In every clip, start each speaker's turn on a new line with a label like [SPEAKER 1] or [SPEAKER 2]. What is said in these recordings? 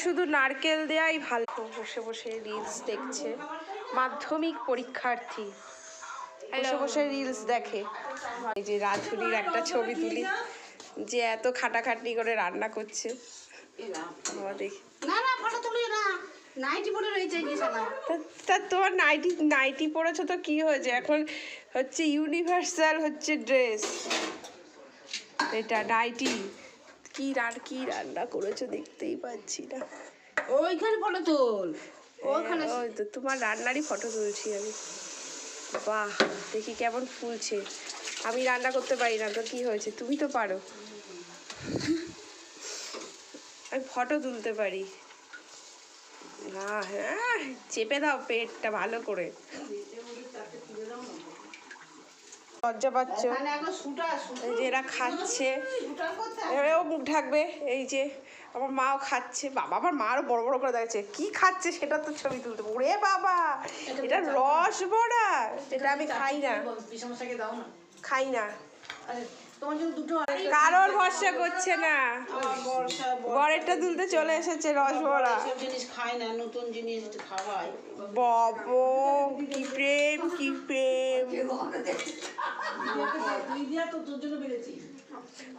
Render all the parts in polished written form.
[SPEAKER 1] শুধু নারকেল দেয়াই ভালো। বসে বসে রিলস দেখছে, মাধ্যমিক পরীক্ষার্থী বসে বসে রিলস দেখে। এই যে রাধুনির একটা ছবি তুলি, যে এত খাটাখাটনি করে রান্না করছে। তা তোমার নাইটি পরেছো তো কি হয়েছে? এখন হচ্ছে ইউনিভার্সাল হচ্ছে ড্রেস এটা, নাইটি। কি রান্না করেছো দেখতেই পাচ্ছি না।
[SPEAKER 2] ওইখানে ফটো তোল, ওইখানে
[SPEAKER 1] ওই তো তোমার রান্নারই ফটো তুলছি আমি। বাহ, দেখি কেমন ফুলছে। আমি রান্না করতে পারি না তো কি হয়েছে, তুমি তো পারো। আমি ফটো তুলতে পারি না। হ্যাঁ, চেপে দাও পেটটা ভালো করে। লজ্জা পাচ্ছ? এই যে এরা খাচ্ছে, এবারেও মুখ ঢাকবে। এই যে আমার মাও খাচ্ছে। বাবা, আমার মা আরো বড় বড় করে দেখছে কি খাচ্ছে, সেটা তো ছবি তুলতে। ওরে বাবা, এটা রস বড়া, এটা আমি খাই না, খাই না। কারোর ভরসা করছে না, বরেরটা তুলতে চলে এসেছে রস বড়া। বাবা, কি প্রেম, কি প্রেম।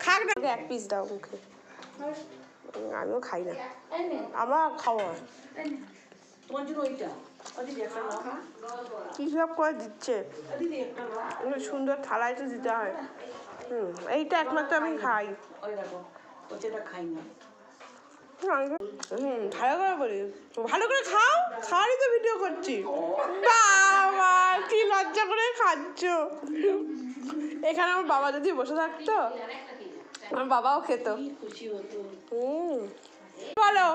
[SPEAKER 1] খাক না, এক পিস দাও মুখে। আমিও খাই না, আমার খাওয়া কি সব করে দিচ্ছে। সুন্দর থালায় তো দিতে হয়। এইটা একমাত্র আমি খাই। ভালো করে বলি, ভালো করে খাও, খাওয়ারই তো ভিডিও করছি। বাবা, কি লজ্জা করে খাচ্ছ। এখানে আমার বাবা যদি বসে থাকতো, আমার বাবাও খেত। বলো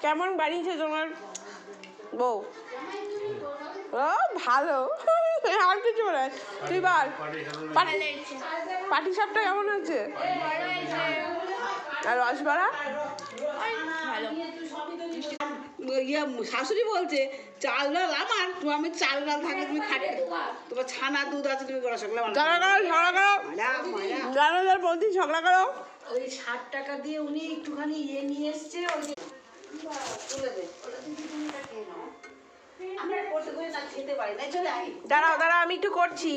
[SPEAKER 1] কেমন বানিয়েছে তোমার বউ? ও ভালো, আর কিছু বলে। তুই বল, পাটি সাপটা কেমন হয়েছে? আর রসবড়া?
[SPEAKER 2] শাশুড়ি বলছে চাল ডাল আমার, আমি চাল ডাল থাকে তুমি খাটে, তোমার ছানা দুধ আছে তুমি রসগোল্লা
[SPEAKER 1] প্রতিদিন ঝগড়া করো।
[SPEAKER 2] ওই 60 টাকা দিয়ে উনি একটুখানি ইয়ে নিয়ে এসছে, ওই যে
[SPEAKER 1] দাঁড়াও দাঁড়াও, আমি একটু করছি।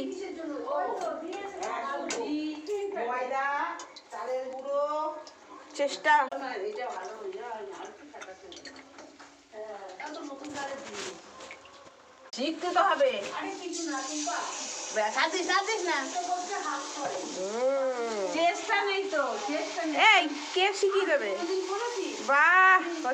[SPEAKER 1] চেষ্টা
[SPEAKER 2] শিখতে তো হবে। চেষ্টা নেই তো,
[SPEAKER 1] এই কে শিখিয়ে দেবে? বাহ।